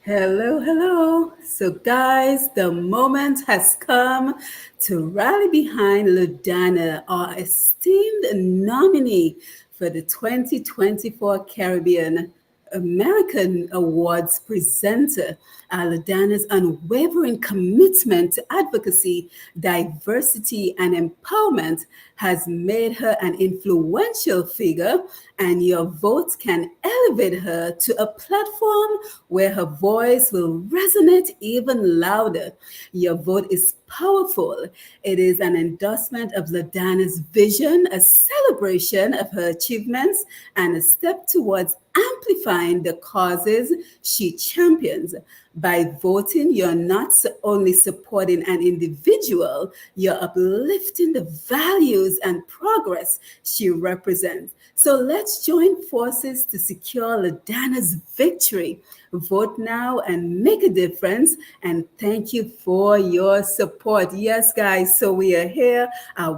Hello, hello. So, guys, the moment has come to rally behind LaDàna, our esteemed nominee for the 2024 Caribbean American Awards presenter. LaDàna's unwavering commitment to advocacy, diversity, and empowerment has made her an influential figure, and your votes can elevate her to a platform where her voice will resonate even louder. Your vote is powerful. It is an endorsement of LaDàna's vision, a celebration of her achievements, and a step towards amplifying the causes she champions. By voting, you're not only supporting an individual, you're uplifting the values and progress she represents. So let's join forces to secure LaDàna's victory. Vote now and make a difference. And thank you for your support. Yes, guys. So we are here.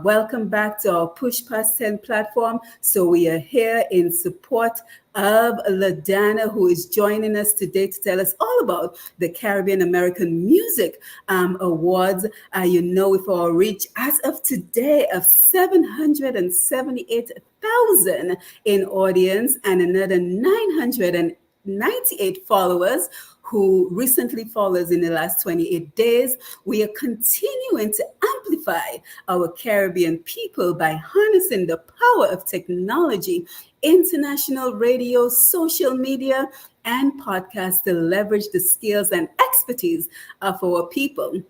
Welcome back to our Push Past 10 platform. So we are here in support of LaDàna, who is joining us today to tell us all about the Caribbean American Music Awards. With our reach as of today of 778,000 in audience and another 998 followers who recently followed us in the last 28 days. We are continuing to amplify our Caribbean people by harnessing the power of technology, international radio, social media, and podcasts to leverage the skills and expertise of our people.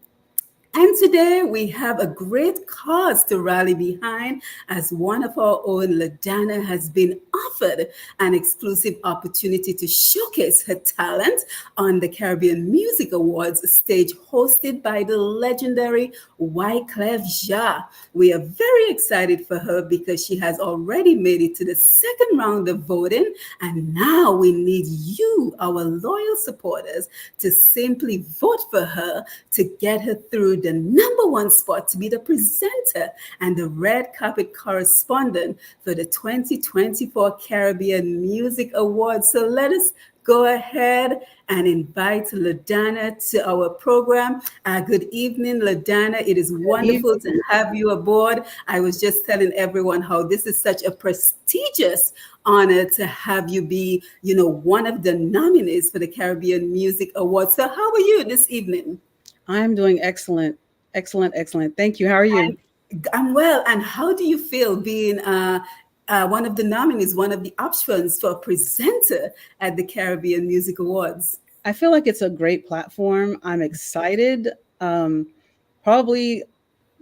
And today we have a great cause to rally behind, as one of our own, LaDàna, has been offered an exclusive opportunity to showcase her talent on the Caribbean Music Awards stage hosted by the legendary Wyclef Jean. We are very excited for her because she has already made it to the second round of voting, and now we need you, our loyal supporters, to simply vote for her to get her through the number one spot to be the presenter and the red carpet correspondent for the 2024 Caribbean Music Awards. So let us go ahead and invite LaDàna to our program. Good evening, LaDàna. It is wonderful to have you aboard. I was just telling everyone how this is such a prestigious honor to have you be, one of the nominees for the Caribbean Music Awards. So how are you this evening? I'm doing excellent. Excellent, excellent. Thank you. How are you? I'm well. And how do you feel being one of the nominees, one of the options for a presenter at the Caribbean Music Awards? I feel like it's a great platform. I'm excited. Probably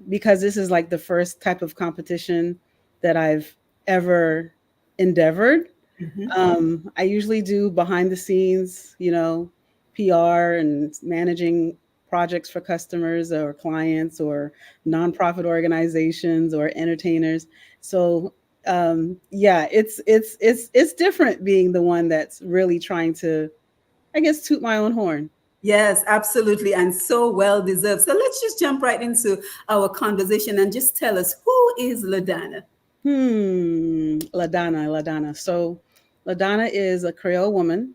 because this is like the first type of competition that I've ever endeavored. Mhm. I usually do behind the scenes, PR and managing projects for customers or clients or nonprofit organizations or entertainers. So yeah, it's different being the one that's really trying to, I guess, toot my own horn. Yes, absolutely. And so well deserved. So let's just jump right into our conversation and just tell us, who is LaDàna? LaDàna. So LaDàna is a Creole woman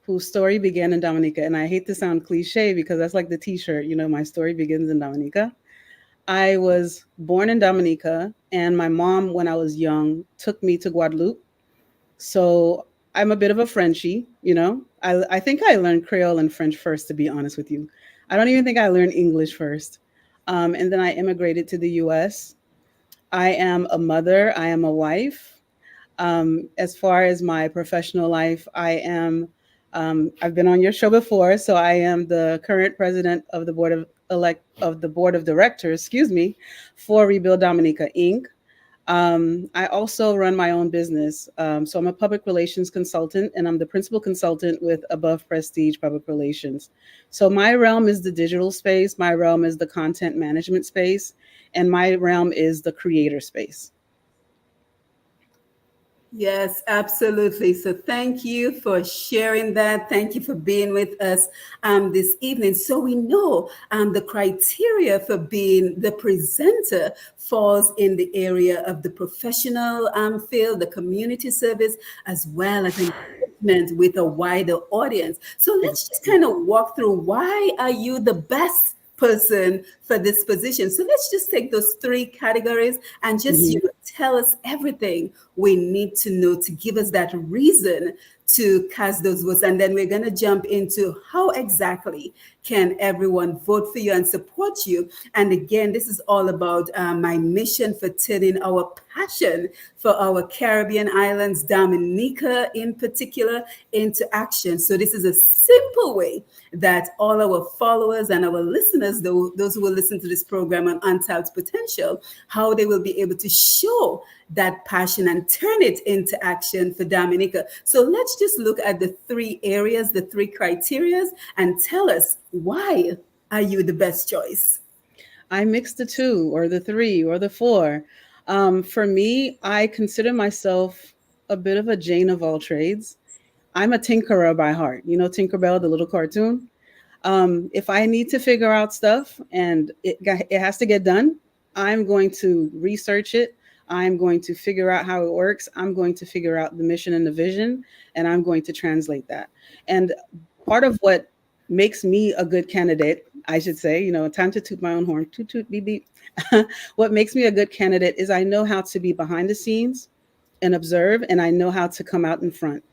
whose story began in Dominica. And I hate to sound cliche because that's like the t-shirt, my story begins in Dominica. I was born in Dominica, and my mom, when I was young, took me to Guadeloupe. So I'm a bit of a Frenchie, I think I learned Creole and French first, to be honest with you. I don't even think I learned English first. And then I immigrated to the US. I am a mother, I am a wife. As far as my professional life, I've been on your show before, so I am the current president of the board of directors, for Rebuild Dominica Inc. I also run my own business. So I'm a public relations consultant, and I'm the principal consultant with Above Prestige Public Relations. So my realm is the digital space, my realm is the content management space, and my realm is the creator space. Yes, absolutely. So thank you for sharing that. Thank you for being with us this evening. So we know the criteria for being the presenter falls in the area of the professional field, the community service, as well as in engagement with a wider audience. So let's just kind of walk through, why are you the best person for this position? So let's just take those three categories and just Mhm. tell us everything we need to know to give us that reason to cast those votes. And then we're going to jump into how exactly can everyone vote for you and support you. And again, this is all about my mission for turning our passion for our Caribbean islands, Dominica in particular, into action. So this is a simple way that all our followers and our listeners, those who will listen to this program on Untapped Potential, how they will be able to show that passion and turn it into action for Dominica. So let's just look at the three areas, the three criterias, and tell us, why are you the best choice? I mix the two or the three or the four. For me, I consider myself a bit of a Jane of all trades. I'm a tinkerer by heart. You know Tinkerbell, the little cartoon? If I need to figure out stuff and it has to get done, I'm going to research it. I'm going to figure out how it works. I'm going to figure out the mission and the vision, and I'm going to translate that. And part of what makes me a good candidate, I should say, time to toot my own horn, toot toot beep beep. What makes me a good candidate is I know how to be behind the scenes and observe, and I know how to come out in front.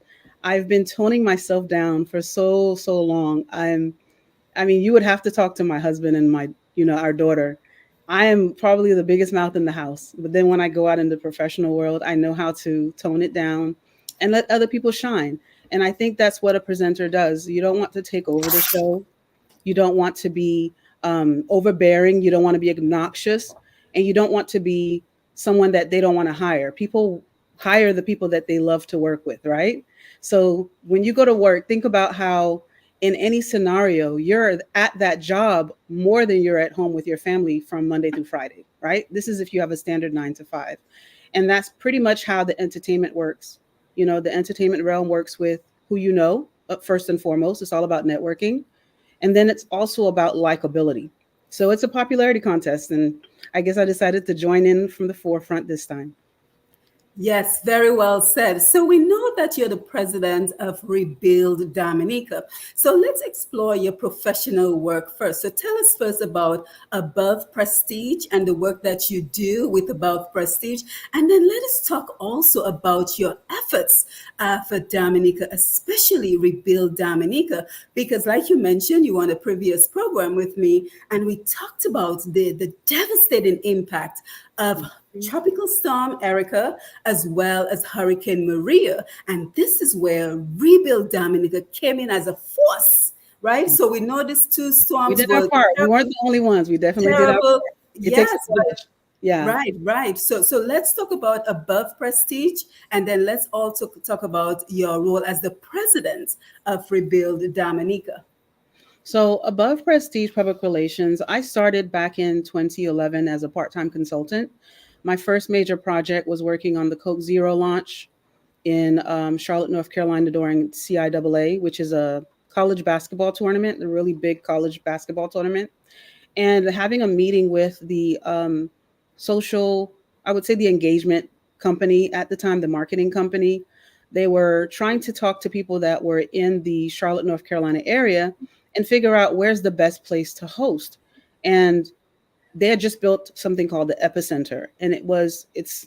I've been toning myself down for so long. I mean, you would have to talk to my husband and our daughter. I am probably the biggest mouth in the house. But then when I go out in the professional world, I know how to tone it down and let other people shine. And I think that's what a presenter does. You don't want to take over the show. You don't want to be overbearing. You don't want to be obnoxious. And you don't want to be someone that they don't want to hire. People hire the people that they love to work with, right? So when you go to work, think about how in any scenario, you're at that job more than you're at home with your family from Monday through Friday, right? This is if you have a standard 9 to 5. And that's pretty much how the entertainment works. The entertainment realm works with who you know, first and foremost. It's all about networking. And then it's also about likability. So it's a popularity contest. And I guess I decided to join in from the forefront this time. Yes, very well said. So we know that you're the president of Rebuild Dominica. So let's explore your professional work first. So tell us first about Above Prestige and the work that you do with Above Prestige. And then let us talk also about your efforts for Dominica, especially Rebuild Dominica, because like you mentioned, you were on a previous program with me, and we talked about the devastating impact of Tropical Storm Erica, as well as Hurricane Maria. And this is where Rebuild Dominica came in as a force, right? So we know these two We storms did our were part. We weren't the only ones. We definitely did our terrible. part. It takes Yes, a village. Yeah. right. So let's talk about Above Prestige, and then let's also talk about your role as the president of Rebuild Dominica. So, Above Prestige Public Relations, I started back in 2011 as a part time consultant. My first major project was working on the Coke Zero launch in Charlotte, North Carolina during CIAA, which is a college basketball tournament, a really big college basketball tournament. And having a meeting with the social, I would say the engagement company at the time, the marketing company. They were trying to talk to people that were in the Charlotte, North Carolina area and figure out where's the best place to host. And they had just built something called the Epicenter, and it's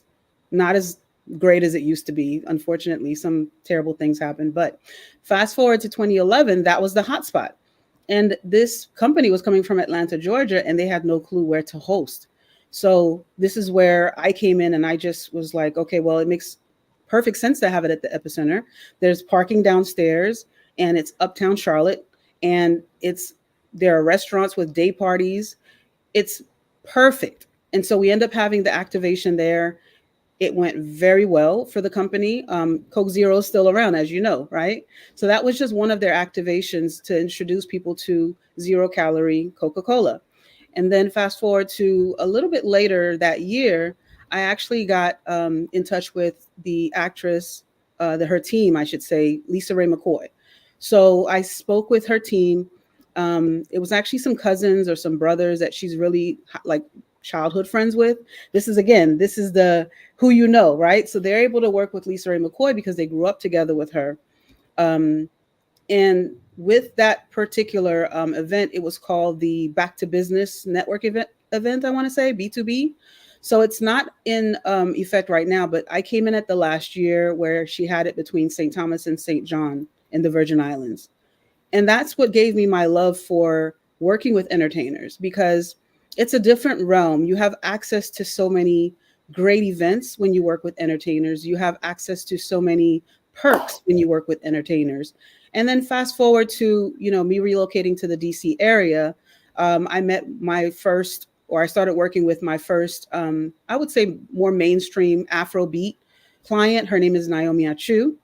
not as great as it used to be. Unfortunately, some terrible things happened. But fast forward to 2011, that was the hotspot. And this company was coming from Atlanta, Georgia, and they had no clue where to host. So this is where I came in, and I just was like, okay, well, it makes perfect sense to have it at the Epicenter. There's parking downstairs, and it's uptown Charlotte, and there are restaurants with day parties. It's perfect. And so we end up having the activation there. It went very well for the company. Coke Zero is still around, as you know, right? So that was just one of their activations to introduce people to zero calorie Coca-Cola. And then fast forward to a little bit later that year, I actually got in touch with the actress, her team, I should say, Lisa Ray McCoy. So I spoke with her team. It was actually some cousins or some brothers that she's really like childhood friends with. This is the who you know, right? So they're able to work with Lisa Ray McCoy because they grew up together with her. Um, and with that particular event, it was called the Back to Business Network event, I want to say, B2B. So it's not in effect right now, but I came in at the last year where she had it between St. Thomas and St. John in the Virgin Islands. And that's what gave me my love for working with entertainers, because it's a different realm. You have access to so many great events when you work with entertainers. You have access to so many perks when you work with entertainers. And then fast forward to, me relocating to the DC area. I met my first, or I started working with my first, I would say more mainstream Afrobeat client. Her name is Naomi Achu.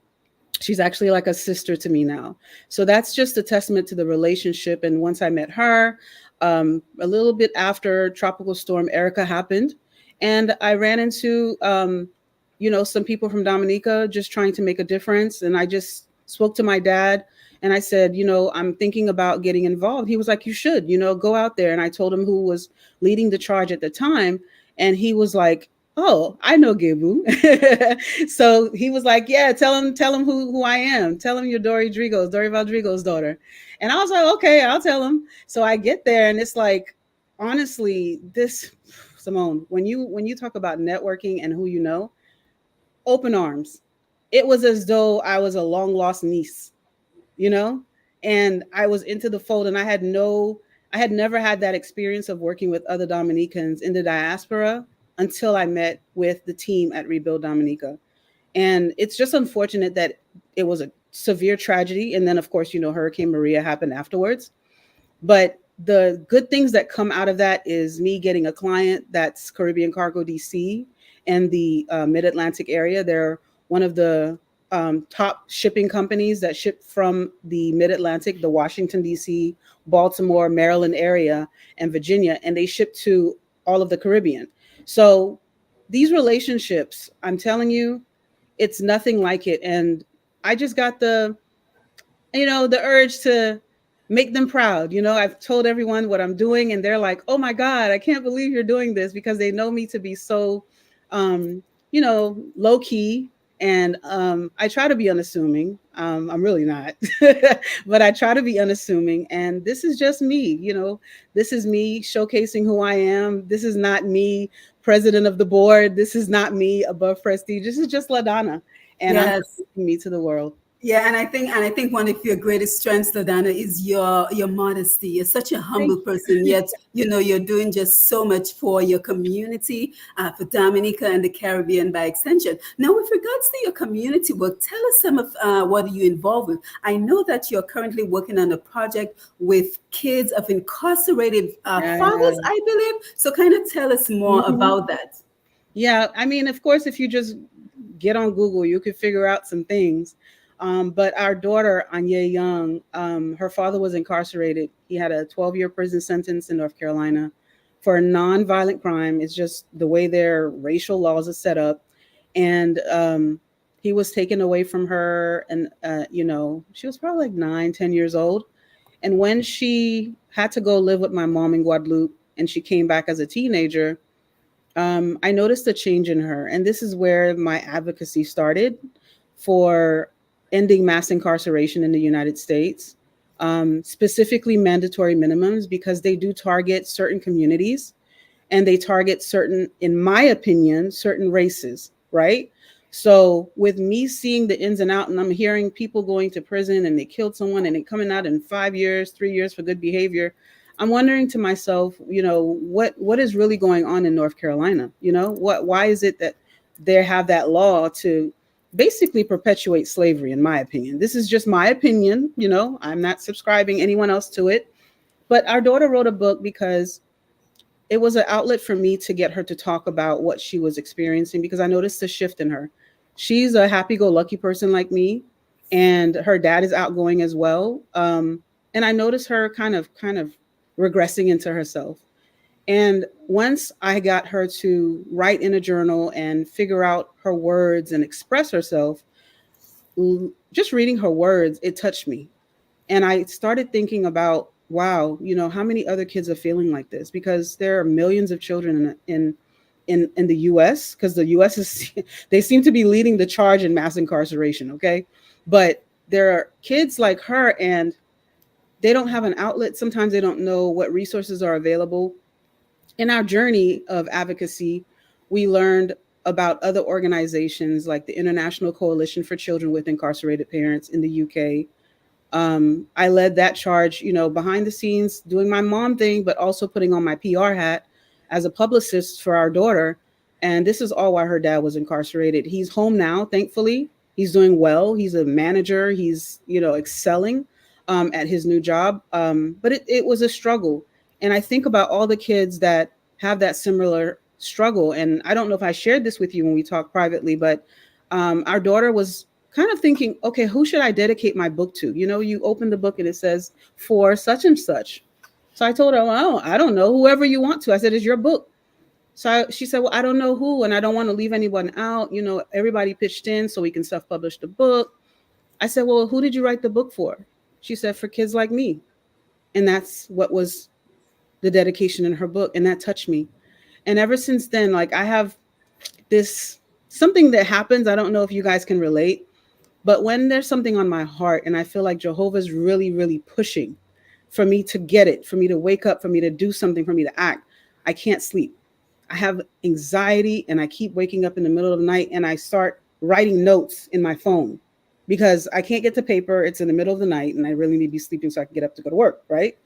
She's actually like a sister to me now. So that's just a testament to the relationship. And once I met her, a little bit after Tropical Storm Erica happened, and I ran into, some people from Dominica just trying to make a difference. And I just spoke to my dad and I said, I'm thinking about getting involved. He was like, you should, go out there. And I told him who was leading the charge at the time. And he was like, oh, I know Gebu. So he was like, yeah, tell him who I am. Tell him you're Dori Valdrigo's daughter. And I was like, okay, I'll tell him. So I get there and it's like, honestly, this, Simone, when you talk about networking and who you know, open arms. It was as though I was a long lost niece, you know, and I was into the fold, and I had never had that experience of working with other Dominicans in the diaspora until I met with the team at Rebuild Dominica. And it's just unfortunate that it was a severe tragedy. And then, of course, Hurricane Maria happened afterwards. But the good things that come out of that is me getting a client that's Caribbean Cargo DC and the Mid-Atlantic area. They're one of the top shipping companies that ship from the Mid-Atlantic, the Washington, D.C., Baltimore, Maryland area, and Virginia, and they ship to all of the Caribbean. So these relationships, I'm telling you, it's nothing like it. And I just got the urge to make them proud. I've told everyone what I'm doing and they're like, oh my God, I can't believe you're doing this, because they know me to be so, low key. And I try to be unassuming. I'm really not, but I try to be unassuming. And this is just me, this is me showcasing who I am. This is not me, president of the board. This is not me above prestige. This is just LaDàna. And yes. I'm taking me to the world. Yeah, and I think one of your greatest strengths, LaDàna, is your modesty. You're such a humble person, yet you're doing just so much for your community, for Dominica and the Caribbean by extension. Now, with regards to your community work, tell us some of what are you involved with. I know that you're currently working on a project with kids of incarcerated fathers, I believe. So, kind of tell us more about that. Yeah, I mean, of course, if you just get on Google, you could figure out some things. But our daughter, Anya Young, her father was incarcerated. He had a 12-year prison sentence in North Carolina for a non-violent crime. It's just the way their racial laws are set up. And he was taken away from her. And, she was probably like 9-10 years old. And when she had to go live with my mom in Guadeloupe and she came back as a teenager, I noticed a change in her. And this is where my advocacy started for ending mass incarceration in the United States, specifically mandatory minimums, because they do target certain communities and they target certain, in my opinion, certain races, right? So with me seeing the ins and outs, and I'm hearing people going to prison and they killed someone and they coming out in 5 years, 3 years for good behavior, I'm wondering to myself, what is really going on in North Carolina? Why is it that they have that law to basically perpetuate slavery, in my opinion? This is just my opinion. I'm not subscribing anyone else to it. But our daughter wrote a book because it was an outlet for me to get her to talk about what she was experiencing, because I noticed a shift in her. She's a happy-go-lucky person like me, and her dad is outgoing as well. And I noticed her kind of regressing into herself. And once I got her to write in a journal and figure out her words and express herself, just reading her words, it touched me. And I started thinking about, wow, how many other kids are feeling like this? Because there are millions of children in the US, because the US they seem to be leading the charge in mass incarceration. Okay. But there are kids like her, and they don't have an outlet. Sometimes they don't know what resources are available. In our journey of advocacy, we learned about other organizations like the International Coalition for Children with Incarcerated Parents in the UK. I led that charge, behind the scenes, doing my mom thing, but also putting on my PR hat as a publicist for our daughter. And this is all while her dad was incarcerated. He's home now, thankfully. He's doing well. He's a manager. He's, excelling at his new job. But it was a struggle. And I think about all the kids that have that similar struggle. And I don't know if I shared this with you when we talked privately, but our daughter was kind of thinking, okay, who should I dedicate my book to? You open the book and it says for such and such. So I told her, well, I don't know, whoever you want to. I said, it's your book. So she said, well, I don't know who, and I don't want to leave anyone out. Everybody pitched in so we can self-publish the book. I said, well, who did you write the book for? She said, for kids like me. And that's what was the dedication in her book. And that touched me. And ever since then, like, I have this something that happens. I don't know if you guys can relate, but when there's something on my heart and I feel like Jehovah's really, really pushing for me to get it, for me to wake up, for me to do something, for me to act, I can't sleep. I have anxiety and I keep waking up in the middle of the night and I start writing notes in my phone because I can't get to paper. It's in the middle of the night and I really need to be sleeping so I can get up to go to work, right?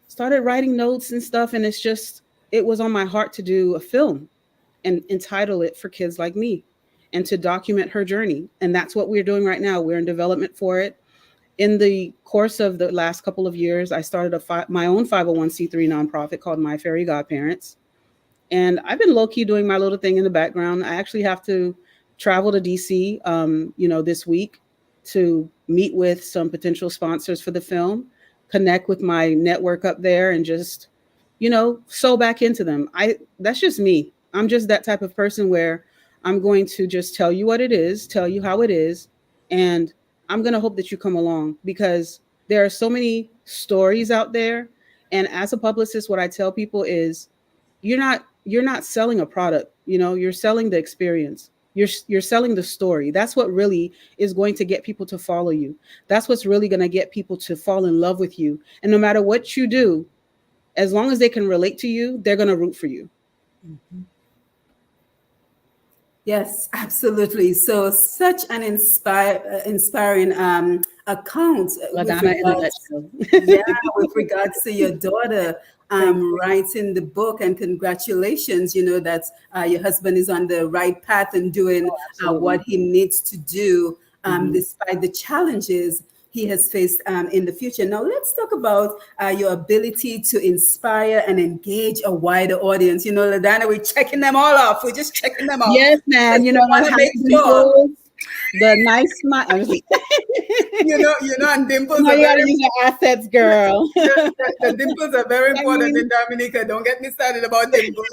Started writing notes and stuff, and it was on my heart to do a film and entitle it For Kids Like Me and to document her journey. And that's what we're doing right now. We're in development for it. In the course of the last couple of years, I started my own 501c3 nonprofit called My Fairy Godparents. And I've been low-key doing my little thing in the background. I actually have to travel to DC, this week to meet with some potential sponsors for the film, connect with my network up there, and just, sew back into them. That's just me. I'm just that type of person where I'm going to just tell you what it is, tell you how it is, and I'm going to hope that you come along because there are so many stories out there. And as a publicist, what I tell people is you're not selling a product, you're selling the experience. You're selling the story. That's what really is going to get people to follow you. That's what's really going to get people to fall in love with you. And no matter what you do, as long as they can relate to you, they're going to root for you. Mm-hmm. Yes, absolutely. So such an inspiring account with regards to your daughter writing the book, and congratulations, that your husband is on the right path and doing what he needs to do despite the challenges he has faced in the future. Now, let's talk about your ability to inspire and engage a wider audience. LaDàna, we're checking them all off. We're just checking them off. Yes, man. Want to make sure. The nice smile. And dimples. No, you gotta use your assets, girl. The dimples are very important in Dominica. Don't get me started about dimples.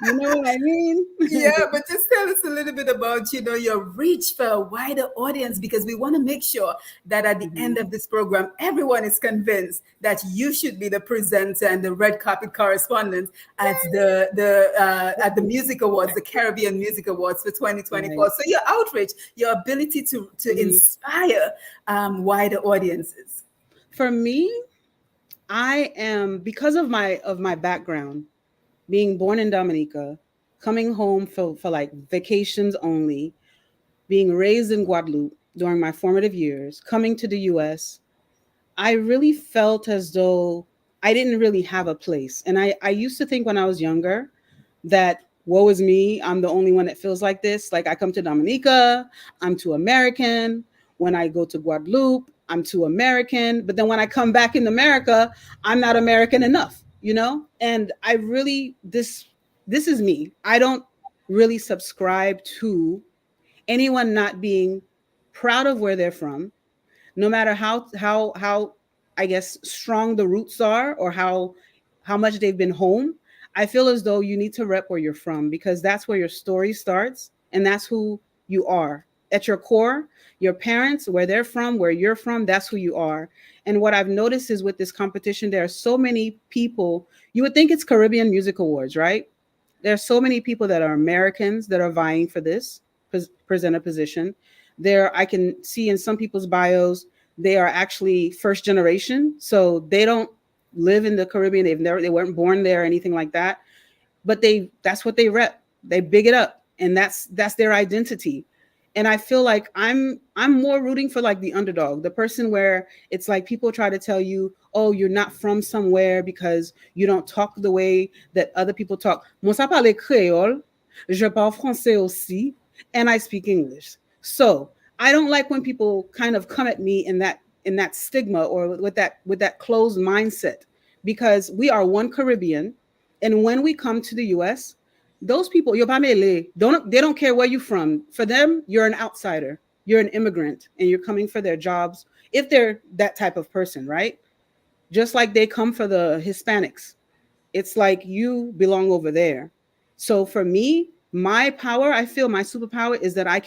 You know what I mean? Yeah, but just tell us a little bit about, your reach for a wider audience, because we want to make sure that at the end of this program, everyone is convinced that you should be the presenter and the red carpet correspondent at the Music Awards, the Caribbean Music Awards for 2024. Right. So your outreach, your ability to inspire wider audiences. For me, I am, because of my background, being born in Dominica, coming home for like vacations only, being raised in Guadeloupe during my formative years, coming to the US, I really felt as though I didn't really have a place. And I used to think when I was younger that, woe is me, I'm the only one that feels like this. Like, I come to Dominica, I'm too American. When I go to Guadeloupe, I'm too American. But then when I come back in America, I'm not American enough, And I really, this is me. I don't really subscribe to anyone not being proud of where they're from, no matter how I guess strong the roots are or how much they've been home. I feel as though you need to rep where you're from, because that's where your story starts and that's who you are. At your core, your parents, where they're from, where you're from, that's who you are. And what I've noticed is with this competition, there are so many people. You would think it's Caribbean Music Awards, right? There are so many people that are Americans that are vying for this presenter position. There, I can see in some people's bios, they are actually first generation. So they don't live in the Caribbean. They weren't born there or anything like that. But that's what they rep. They big it up. And that's their identity. And I feel like I'm more rooting for like the underdog, the person where it's like people try to tell you, oh, you're not from somewhere because you don't talk the way that other people talk. Moi, ça parle créole, je parle français aussi, and I speak English. So I don't like when people kind of come at me in that stigma or with that closed mindset, because we are one Caribbean, and when we come to the U.S., those people, they don't care where you're from. For them, you're an outsider, you're an immigrant, and you're coming for their jobs. If they're that type of person, right? Just like they come for the Hispanics, it's like you belong over there. So for me, my power, I feel my superpower is that how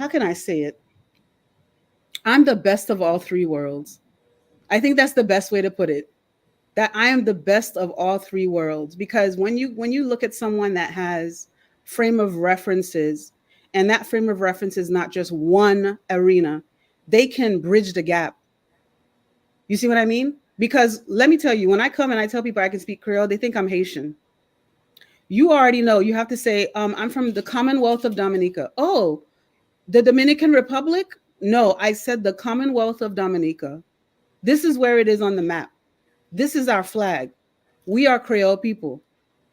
can I say it? I'm the best of all three worlds. I think that's the best way to put it. That I am the best of all three worlds, because when you look at someone that has frame of references, and that frame of reference is not just one arena, they can bridge the gap. You see what I mean? Because let me tell you, when I come and I tell people I can speak Creole, they think I'm Haitian. You already know. You have to say, I'm from the Commonwealth of Dominica. Oh, the Dominican Republic? No, I said the Commonwealth of Dominica. This is where it is on the map. This is our flag. We are Creole people.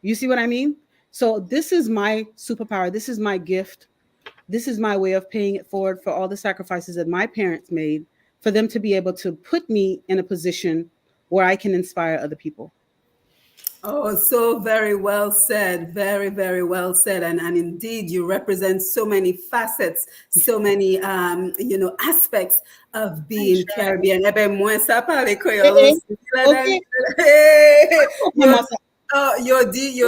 You see what I mean? So this is my superpower. This is my gift. This is my way of paying it forward for all the sacrifices that my parents made for them to be able to put me in a position where I can inspire other people. Oh, so very well said. Very, very well said. And indeed, you represent so many facets, so many, aspects of being Caribbean. Okay. Yo di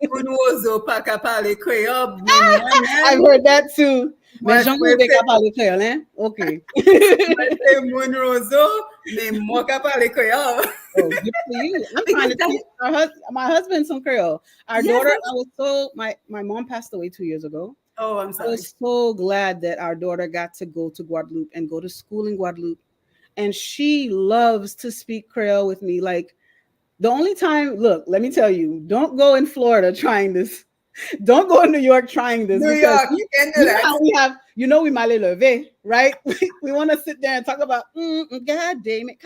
Unwozo pa ka pale Creole. I've heard that too. Mais j'en ai qu'à parler créole, hein? Okay. Munrozo, mais moi ka pale Creole. Oh, good for you. I'm trying to teach my husband some Creole. Our daughter, my mom passed away 2 years ago. Oh, I'm sorry. I was so glad that our daughter got to go to Guadeloupe and go to school in Guadeloupe. And she loves to speak Creole with me. Like, the only time, look, let me tell you, don't go in Florida trying this. Don't go in New York trying this. New York, you can do that. We might leve, right? We want to sit there and talk about, God damn it,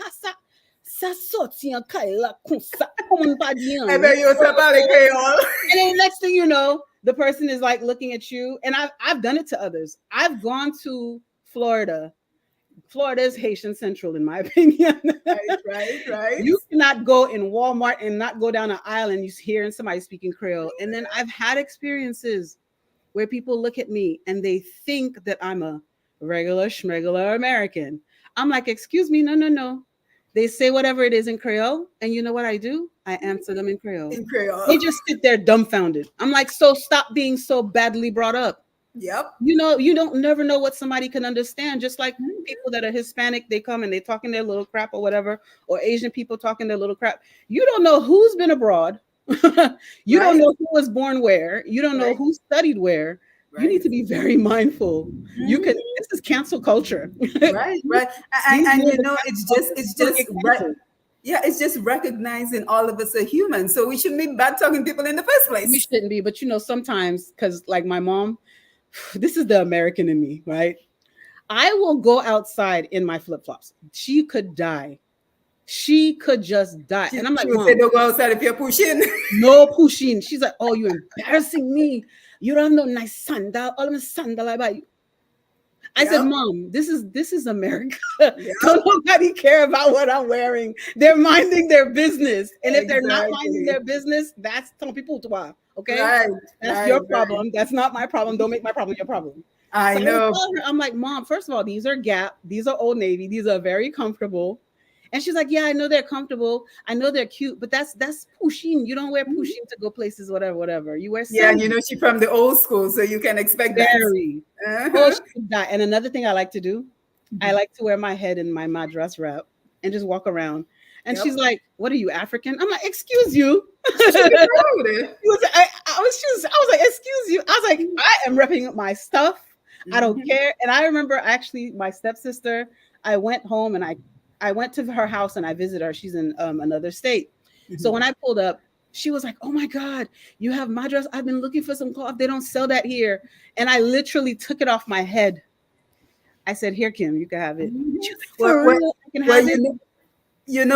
ça sorti en kaila comme ça, comme pas bien. And then next thing you know, the person is like looking at you, and I've done it to others. I've gone to Florida. Florida is Haitian Central, in my opinion. Right. You cannot go in Walmart and not go down an aisle and you hearing somebody speaking Creole. And then I've had experiences where people look at me and they think that I'm a regular schmegular American. I'm like, excuse me, no. They say whatever it is in Creole, and you know what I do? I answer them in Creole. They just sit there dumbfounded. I'm like, so stop being so badly brought up. Yep. You don't never know what somebody can understand. Just like people that are Hispanic, they come and they talking their little crap or whatever, or Asian people talking their little crap. You don't know who's been abroad. You don't know who was born where. You don't know who studied where. You need to be very mindful. This is cancel culture. Right. And it's just right. Yeah, it's just recognizing all of us are human. So we shouldn't be bad talking people in the first place. We shouldn't be, but sometimes, because like my mom, this is the American in me, right? I will go outside in my flip-flops. She could die. She could just die. And I'm like, Mom, say don't go outside if you're pushing. No pushing. She's like, oh, you're embarrassing me. You don't have no nice sandal. All of my sandal I buy you. I said, Mom, this is America. Don't nobody care about what I'm wearing. They're minding their business. And if they're not minding their business, that's ton people to okay? That's your problem. That's not my problem. Don't make my problem your problem. I know. I'm like, Mom, first of all, these are Gap. These are Old Navy. These are very comfortable. And she's like, yeah, I know they're comfortable. I know they're cute, but that's pushing. You don't wear pushing to go places, whatever. You wear sandals. Yeah, she's from the old school, so you can expect that. Oh, she could die. And another thing I like to do, I like to wear my head in my madras wrap and just walk around. And Yep. she's like, "What are you, African?" I'm like, "Excuse you." I was like, "Excuse you." I was like, "I am repping my stuff. I don't Mhm. care." And I remember actually my stepsister, I went home and I went to her house and I visited her. She's in another state. So when Mhm. I pulled up, she was like, "Oh my God, you have my dress. I've been looking for some cloth. They don't sell that here." And I literally took it off my head. I said, "Here, Kim, you can have it." She Mhm. was like, Well, "For well, real, I can well, have it."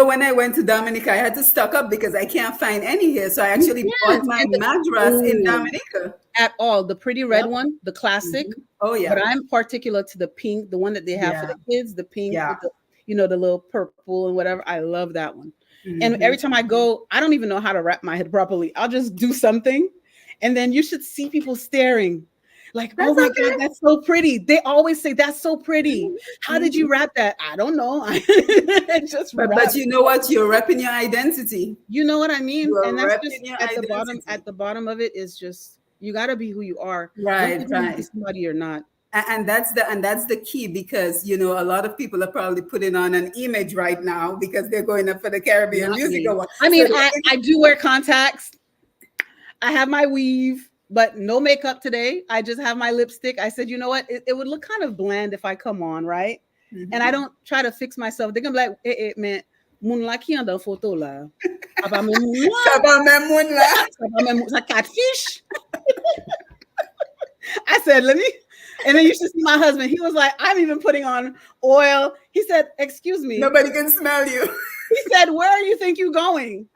when I went to Dominica, I had to stock up because I can't find any here. So I You actually bought can't. my And madras in oh, Dominica. at all. The pretty red Yep. one, the classic, Mhm. Oh but yeah. I'm particular to the pink, the one that they have for Yeah. the kids, the pink Yeah. with the, the little purple and whatever. I love that one. And every Mhm. time I go, I don't even know how to wrap my head properly. I'll just do something, and then you should see people staring. Like, "Oh That's my God, okay. that's so pretty." They always say, "That's so pretty. How did you Mhm. wrap that?" I don't know. I just But wrap. you know what? You're repping your identity. You know what I mean? You are And that's repping just your at the bottom. identity. At the bottom of it is just you got to be who you are. Don't Right, pretend to be right. somebody you're not. And that's the key because a lot of people are probably putting on an image right now because they're going up for the Caribbean Not Music me. Award. I So mean, I do wear contacts. I have my weave, but no makeup today. I just have my lipstick. I said, you know what? It would look kind of bland if I come on, right? And I Mhm. don't try to fix myself. They're gonna be like, man, moun la ki an dan photo la. Aba men moun la, Ça va même moun là. aba men moun sa catfish. I said, let me. And then you should see my husband. He was like, I'm even putting on oil. He said, excuse me. Nobody can smell you. He said, where do you think you're going?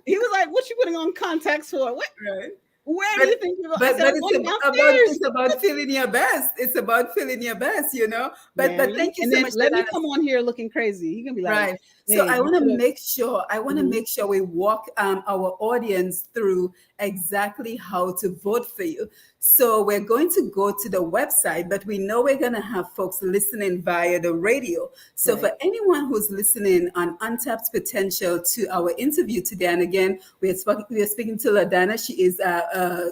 He was like, what you putting on contacts for? What? Right. Where do But you think you're going? I but said, but I'm it's going about downstairs. it's about feeling your best. It's about feeling your best. But Man. thank you And so then much, let me LaDàna. come on here looking crazy. He can be like, Right. So hey, I you want to could have. make sure Mhm. we walk our audience through exactly how to vote for you. So we're going to go to the website, but we know we're going to have folks listening via the radio. So Right. for anyone who's listening on Untapped Potential to our interview today, and again, we are speaking to LaDàna. She is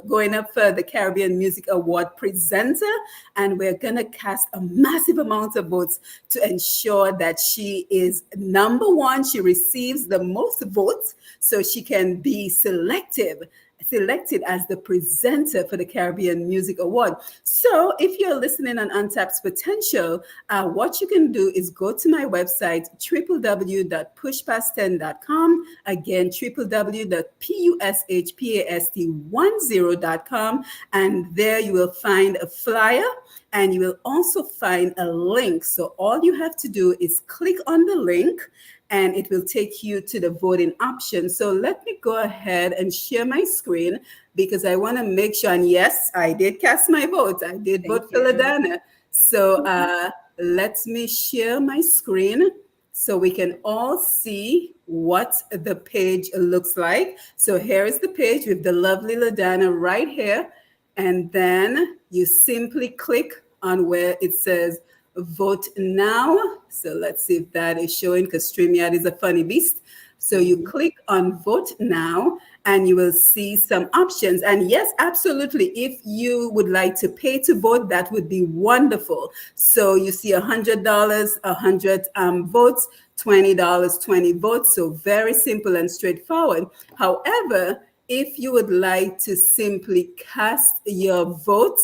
going up for the Caribbean Music Award presenter, and we're going to cast a massive amount of votes to ensure that she is number one. She receives the most votes so she can be selected as the presenter for the Caribbean Music Award. So if you're listening on Untapped Potential, what you can do is go to my website, www.pushpast10.com. Again, www.pushpast10.com. And there you will find a flyer and you will also find a link. So all you have to do is click on the link and it will take you to the voting option. So let me go ahead and share my screen because I want to make sure. And yes, I did cast my vote. I did Thank vote for you. LaDàna. So let me share my screen so we can all see what the page looks like. So here is the page with the lovely LaDàna right here. And then you simply click on where it says vote now. So let's see if that is showing because StreamYard is a funny beast. So you click on vote now and you will see some options. And yes, absolutely. If you would like to pay to vote, that would be wonderful. So you see $100, 100 votes, $20, 20 votes. So very simple and straightforward. However, if you would like to simply cast your vote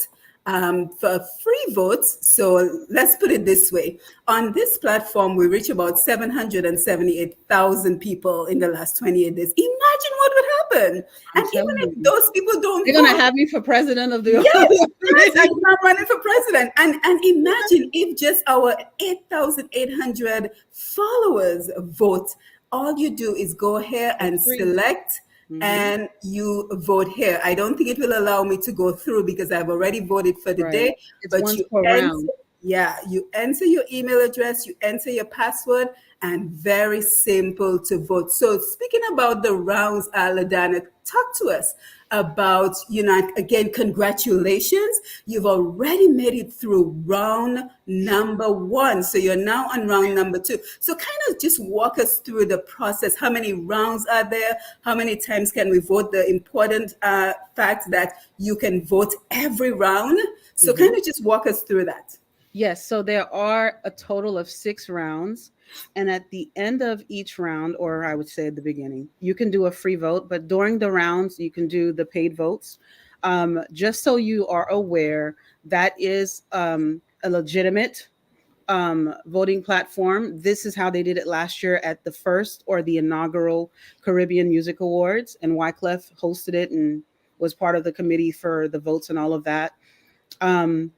for free votes, so let's put it this way. On this platform, we reach about 778,000 people in the last 28 days. Imagine what would happen. I'm And even telling if you. those people don't They're going to vote, have me for president of the yes, yes, and I'm running for president. And imagine if just our 8,800 followers vote. All you do is go here and free. select Mhm. and you vote here. I don't think it will allow me to go through because I've already voted for the Right. day, It's but once you per enter, round. yeah, you enter your email address, you enter your password, and very simple to vote. So speaking about the rounds, LaDàna, talk to us about, again, congratulations. You've already made it through round number one. So you're now on round number two. So kind of just walk us through the process. How many rounds are there? How many times can we vote? The important fact that you can vote every round. So kind of just walk us through that. Yes, so there are a total of 6 rounds. And at the end of each round, or I would say at the beginning, you can do a free vote, but during the rounds, you can do the paid votes. Just so you are aware, that is a legitimate voting platform. This is how they did it last year at the first or the inaugural Caribbean Music Awards, and Wyclef hosted it and was part of the committee for the votes and all of that. Um,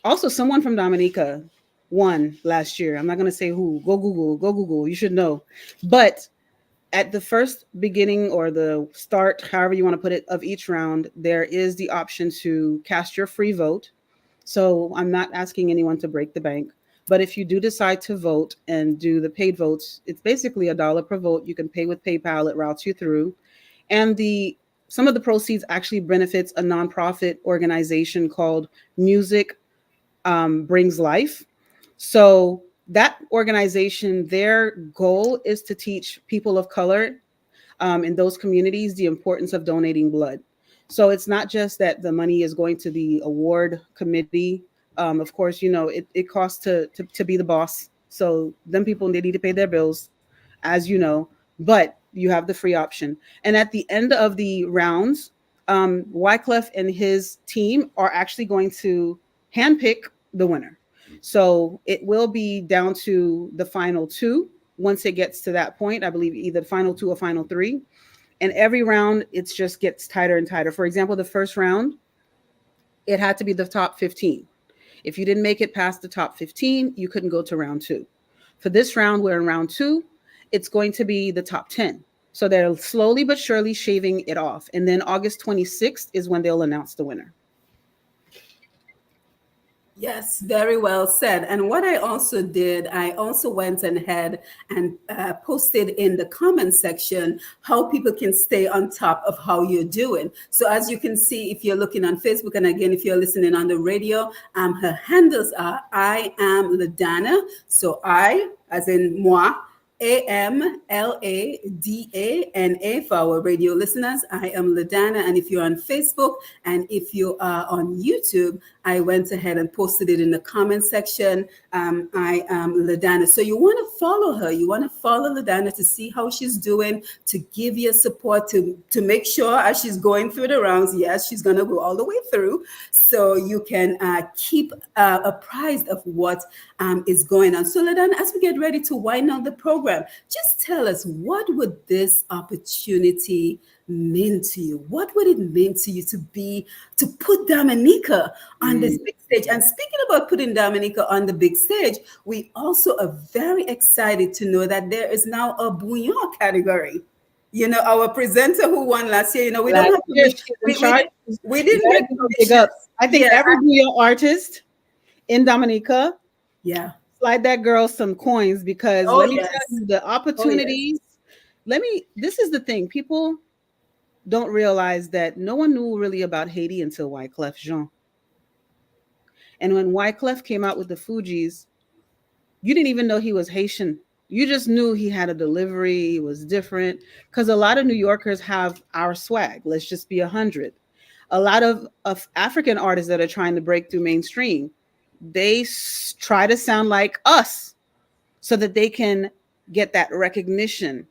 Also, someone from Dominica won last year. I'm not going to say who. Go Google. Go Google. You should know. But at the first beginning or the start, however you want to put it, of each round, there is the option to cast your free vote. So I'm not asking anyone to break the bank. But if you do decide to vote and do the paid votes, it's basically $1 per vote. You can pay with PayPal. It routes you through. And the some of the proceeds actually benefits a nonprofit organization called Music Brings Life. So that organization, their goal is to teach people of color in those communities the importance of donating blood. So it's not just that the money is going to the award committee. Of course, it costs to be the boss. So them people, they need to pay their bills, as you know, but you have the free option. And at the end of the rounds, Wyclef and his team are actually going to handpick the winner. So it will be down to the final two. Once it gets to that point, I believe either final two or final three. And every round, it just gets tighter and tighter. For example, the first round, it had to be the top 15. If you didn't make it past the top 15, you couldn't go to round two. For this round, we're in round two. It's going to be the top 10. So they're slowly but surely shaving it off. And then August 26th is when they'll announce the winner. Yes, very well said. And what I also did, I also went ahead and posted in the comment section how people can stay on top of how you're doing. So as you can see, if you're looking on Facebook, and again, if you're listening on the radio, her handles are I am LaDàna. So I, as in moi, AMLADANA for our radio listeners. I am LaDàna. And if you're on Facebook and if you are on YouTube, I went ahead and posted it in the comment section. I am LaDàna. So you want to follow her. You want to follow LaDàna to see how she's doing, to give you support, to make sure as she's going through the rounds, yes, she's going to go all the way through. So you can keep apprised of what is going on. So LaDàna, as we get ready to wind down the program, just tell us, what would this opportunity mean to you? What would it mean to you to put Dominica on this big stage? And speaking about putting Dominica on the big stage, we also are very excited to know that there is now a bouillon category. Our presenter who won last year, we don't have to we didn't get big up. I think every bouillon artist in Dominica, slide that girl some coins, because let me tell you, the opportunities. This is the thing. People don't realize that no one knew really about Haiti until Wyclef Jean. And when Wyclef came out with the Fugees, you didn't even know he was Haitian. You just knew he had a delivery. He was different, because a lot of New Yorkers have our swag. Let's just be 100. A lot of African artists that are trying to break through mainstream, they try to sound like us so that they can get that recognition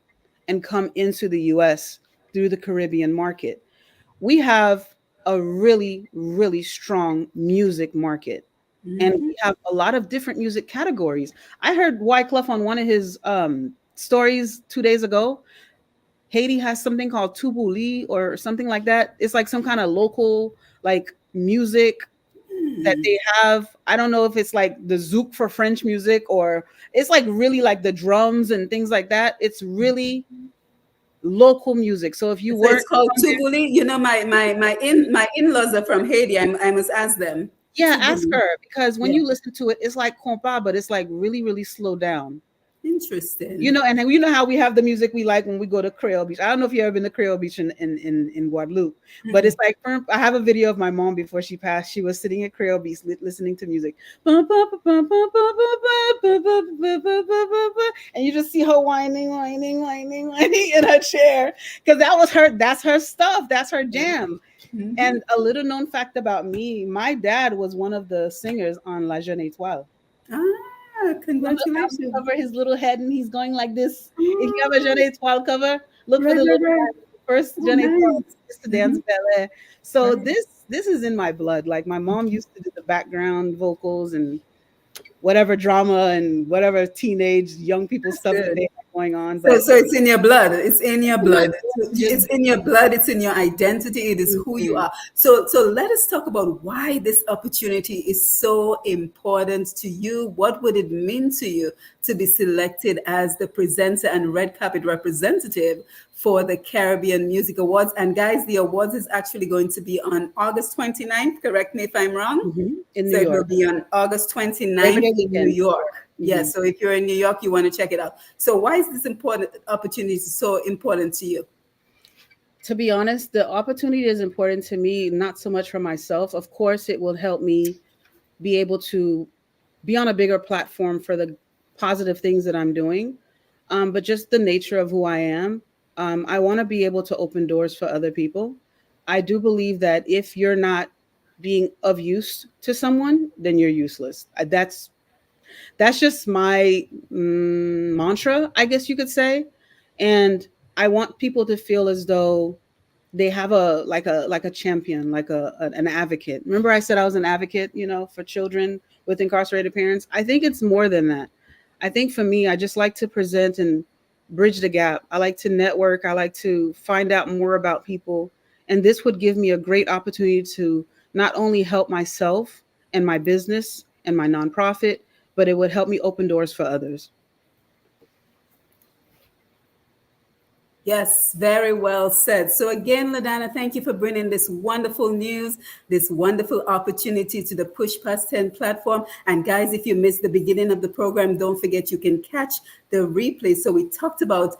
and come into the US through the Caribbean market. We have a really, really strong music market. And we have a lot of different music categories. I heard Wyclef on one of his stories 2 days ago. Haiti has something called Tubuli or something like that. It's like some kind of local music that they have. I don't know if it's like the zouk for French music, or it's like really like the drums and things like that. It's really local music. So if you were, it's called Tubuli. My in-laws are from Haiti. I must ask them. Yeah, ask her, because when you listen to it, it's like compa, but it's like really, really slow down. Interesting. You know, and you know how we have the music we like when we go to Creole Beach. I don't know if you've ever been to Creole Beach in Guadeloupe, but it's like I have a video of my mom before she passed. She was sitting at Creole Beach listening to music, and you just see her whining, whining, whining, whining in her chair because that was her. That's her stuff. That's her jam. Mhm. And a little known fact about me: my dad was one of the singers on La Jeune Étoile. Ah, Remember the album congratulations. cover, his little head, and he's going like this. If you have a Jeune Oh, Étoile cover, look for right, the right, little right. head. First Oh, Jeune Étoile nice. used to dance Hmm. ballet. So Right. this is in my blood. Like my mom used to do the background vocals and whatever drama and whatever teenage young people That's stuff that good. they have going on. So, But so it's in your blood. It's in your in my blood. blood, It's in your blood. It's in your identity. It is who you Mhm. are. So let us talk about why this opportunity is so important to you. What would it mean to you to be selected as the presenter and red carpet representative for the Caribbean Music Awards? And guys, the awards is actually going to be on August 29th. Correct me if I'm wrong. In New So it will York, be on August Labor 29th Day in New weekend. York. Yeah, Mhm. so if you're in New York, you want to check it out. So why is this important opportunity so important to you? To be honest, the opportunity is important to me, not so much for myself. Of course, it will help me be able to be on a bigger platform for the positive things that I'm doing, but just the nature of who I am. I want to be able to open doors for other people. I do believe that if you're not being of use to someone, then you're useless. That's just my mantra, I guess you could say. And I want people to feel as though they have a champion, like an advocate. Remember I said I was an advocate, you know, for children with incarcerated parents? I think it's more than that. I think for me, I just like to present and bridge the gap. I like to network. I like to find out more about people. And this would give me a great opportunity to not only help myself and my business and my nonprofit, but it would help me open doors for others. Yes, very well said. So again, LaDàna, thank you for bringing this wonderful news, this wonderful opportunity to the Push Past 10 platform. And guys, if you missed the beginning of the program, don't forget you can catch the replay. So we talked about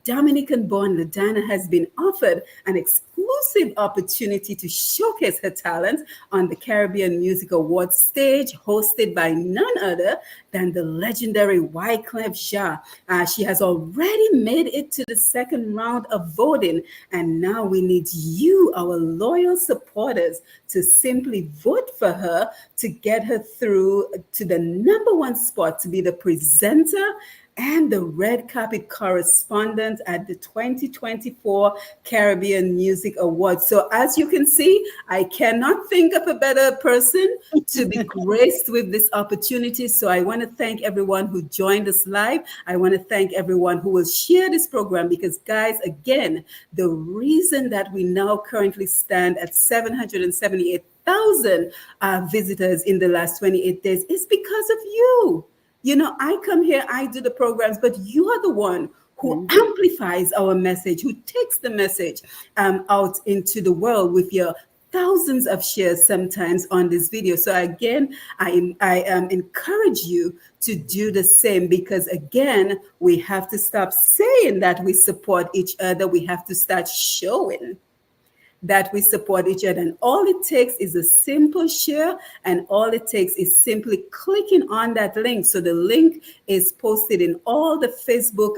Dominican-born LaDàna has been offered an exclusive opportunity to showcase her talent on the Caribbean Music Awards stage, hosted by none other than the legendary Wyclef Jean. She has already made it to the second round of voting, and now we need you, our loyal supporters, to simply vote for her to get her through to the number one spot to be the presenter and the red carpet correspondent at the 2024 Caribbean Music Awards. So, as you can see, I cannot think of a better person to be graced with this opportunity. So, I want to thank everyone who joined us live. I want to thank everyone who will share this program because, guys, again, the reason that we now currently stand at 778,000 visitors in the last 28 days is because of you. You know, I come here, I do the programs, but you are the one who Mhm. amplifies our message, who takes the message out into the world with your thousands of shares sometimes on this video. So again, I encourage you to do the same because again, we have to stop saying that we support each other. We have to start showing that we support each other. And all it takes is a simple share, and all it takes is simply clicking on that link. So the link is posted in all the Facebook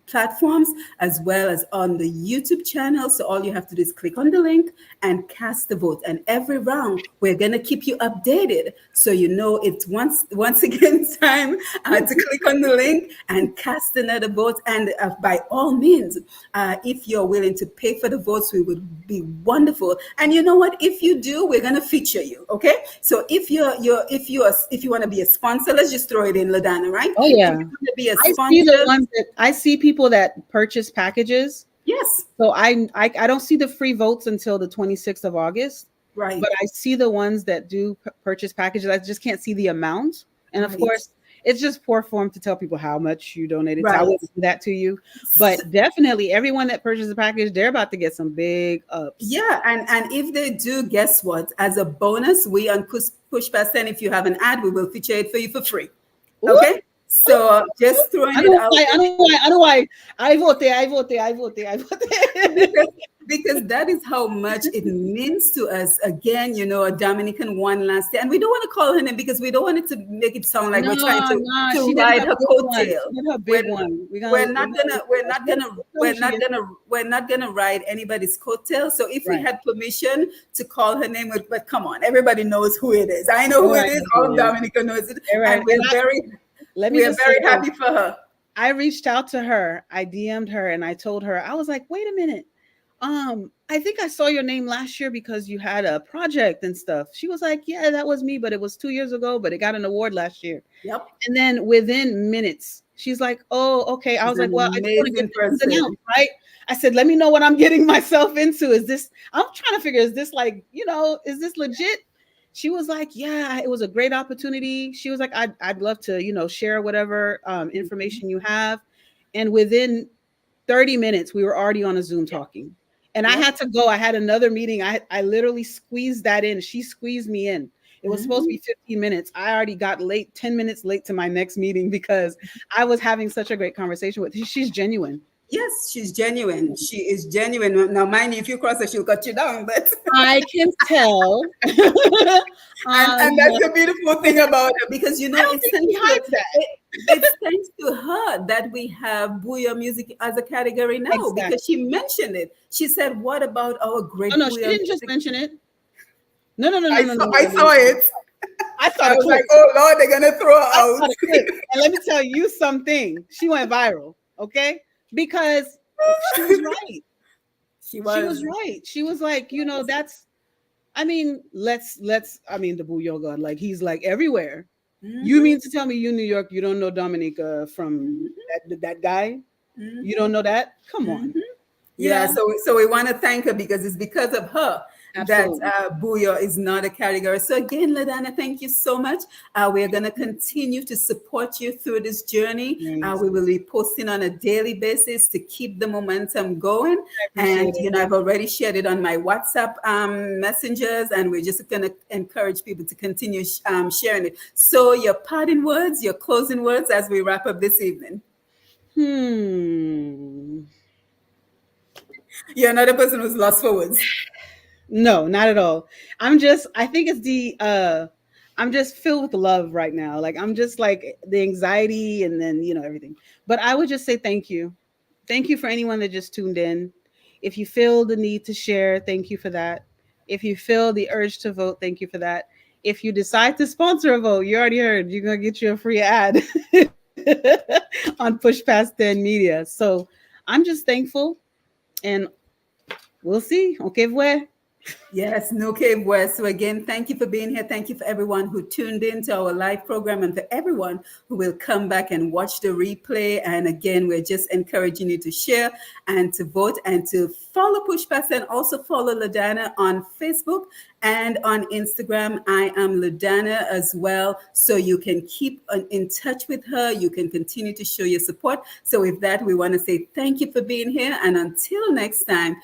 platforms as well as on the YouTube channel. So all you have to do is click on the link and cast the vote. And every round, we're gonna keep you updated, so you know it's once again time to click on the link and cast another vote. And by all means, if you're willing to pay for the votes, we would be wonderful. And you know what? If you do, we're gonna feature you. Okay. So if you want to be a sponsor, let's just throw it in, LaDàna, right? Oh If yeah. you want to be a I see the sponsor, ones that I see people that purchase packages. yes, So I don't see the free votes until the 26th of August, right, but I see the ones that do purchase packages. I just can't see the amount. And of right, course, it's just poor form to tell people how much you donated. So I right. wouldn't do that to you. But definitely everyone that purchases a package, they're about to get some big ups. Yeah, and if they do, guess what? As a bonus, we on Push Past 10, if you have an ad, we will feature it for you for free. Ooh, Okay? So just throwing I it know out why. I there. know why. I know why. I vote. I vote. I vote. I vote. because because that is how much it means to us. Again, a Dominican one last day, and we don't want to call her name because we don't want it to make it sound like No, we're trying no, to she did ride her her big one. coattail. She did her We're big one. we're not gonna ride anybody's coattail. So if we Right. had permission to call her name, but come on, everybody knows who it is. I know who it Everybody is. knows All who of it is. Dominica knows it, All right. and And let me we are just say very this. happy for her. I reached out to her. I DM'd her and I told her, I was like, wait a minute. I think I saw your name last year because you had a project and stuff. She was like, yeah, that was me, but it was 2 years ago, but it got an award last year. Yep, And then within minutes, she's like, oh, okay. I she's was like, an well, I just want to get amazing the ins and outs, person. right? I said, let me know what I'm getting myself into. I'm trying to figure, is this like, is this legit? She was like, yeah, it was a great opportunity. She was like, I'd love to, share whatever information you have. And within 30 minutes, we were already on a Zoom talking. And I Yep. had to go. I had another meeting. I literally squeezed that in. She squeezed me in. It was supposed to be 15 minutes. I already got late, 10 minutes late to my next meeting because I was having such a great conversation with her. She's genuine. Yes, she's genuine. She is genuine. Now, mind you, if you cross her, she'll cut you down. But I can tell. and that's the beautiful thing about her, because I don't think she hides that. it's thanks to her that we have Booyah music as a category now, Exactly. because she mentioned it. She said, "What about our great No, she Booyah didn't just music?" mention it. No. I saw it. I saw I the was clip. like, "Oh Lord, they're gonna throw her I saw out." the clip. And let me tell you something. She went viral, okay? Because she was right. She She was was. right. She was like, that's the Booyah God, like he's like everywhere. You Mhm, mean to tell me you New York, you don't know Dominica from that guy? You don't mhm, know that? Come mhm. on. Yeah, so we want to thank her, because it's because of her that Absolutely. Booyah is not a category. So again, LaDàna, thank you so much. We're going to continue to support you through this journey. Thanks. We will be posting on a daily basis to keep the momentum going. I appreciate And, it. I've already shared it on my WhatsApp messengers, and we're just going to encourage people to continue sharing it. So your parting words, your closing words as we wrap up this evening. You're another person who's lost for words. No, not at all. I think it's I'm just filled with love right now. Like I'm just like the anxiety and then, everything. But I would just say thank you. Thank you for anyone that just tuned in. If you feel the need to share, thank you for that. If you feel the urge to vote, thank you for that. If you decide to sponsor a vote, you already heard, you're going to get you a free ad on Push Past 10 Media. So I'm just thankful and we'll see. Okay, well. Yes, no cave west. So again, thank you for being here. Thank you for everyone who tuned in to our live program, and for everyone who will come back and watch the replay. And again, we're just encouraging you to share and to vote and to follow Push Past, and also follow LaDàna on Facebook and on Instagram. I am LaDàna as well. So you can keep in touch with her. You can continue to show your support. So with that, we want to say thank you for being here. And until next time,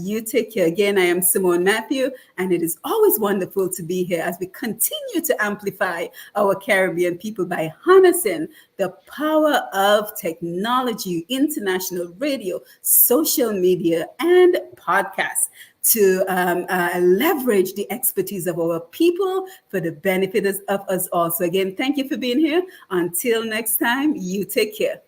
you take care. Again, I am Simone Matthew, and it is always wonderful to be here as we continue to amplify our Caribbean people by harnessing the power of technology, international radio, social media, and podcasts to leverage the expertise of our people for the benefit of us all. So again, thank you for being here. Until next time, you take care.